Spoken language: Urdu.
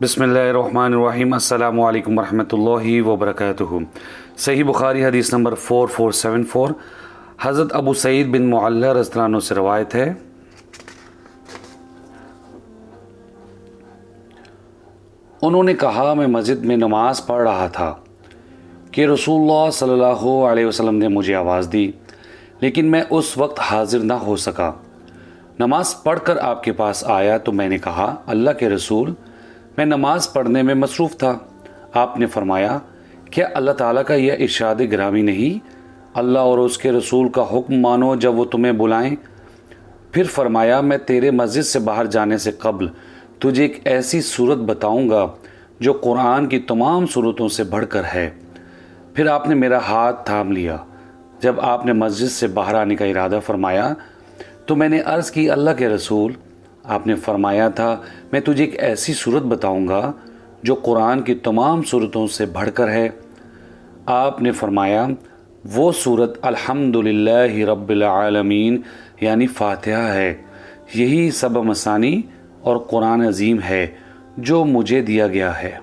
بسم اللہ الرحمن الرحیم۔ السلام علیکم ورحمۃ اللہ وبرکاتہ۔ صحیح بخاری حدیث نمبر 4474 حضرت ابو سعید بن معلّہ رضی اللہ عنہ سے روایت ہے، انہوں نے کہا میں مسجد میں نماز پڑھ رہا تھا کہ رسول اللہ صلی اللہ علیہ وسلم نے مجھے آواز دی، لیکن میں اس وقت حاضر نہ ہو سکا۔ نماز پڑھ کر آپ کے پاس آیا تو میں نے کہا اللہ کے رسول، میں نماز پڑھنے میں مصروف تھا۔ آپ نے فرمایا کیا اللہ تعالیٰ کا یہ ارشاد گرامی نہیں، اللہ اور اس کے رسول کا حکم مانو جب وہ تمہیں بلائیں؟ پھر فرمایا میں تیرے مسجد سے باہر جانے سے قبل تجھے ایک ایسی صورت بتاؤں گا جو قرآن کی تمام صورتوں سے بڑھ کر ہے۔ پھر آپ نے میرا ہاتھ تھام لیا۔ جب آپ نے مسجد سے باہر آنے کا ارادہ فرمایا تو میں نے عرض کی اللہ کے رسول، آپ نے فرمایا تھا میں تجھے ایک ایسی صورت بتاؤں گا جو قرآن کی تمام صورتوں سے بڑھ کر ہے۔ آپ نے فرمایا وہ صورت الحمدللہ رب العالمین یعنی فاتحہ ہے، یہی سبع مثانی اور قرآن عظیم ہے جو مجھے دیا گیا ہے۔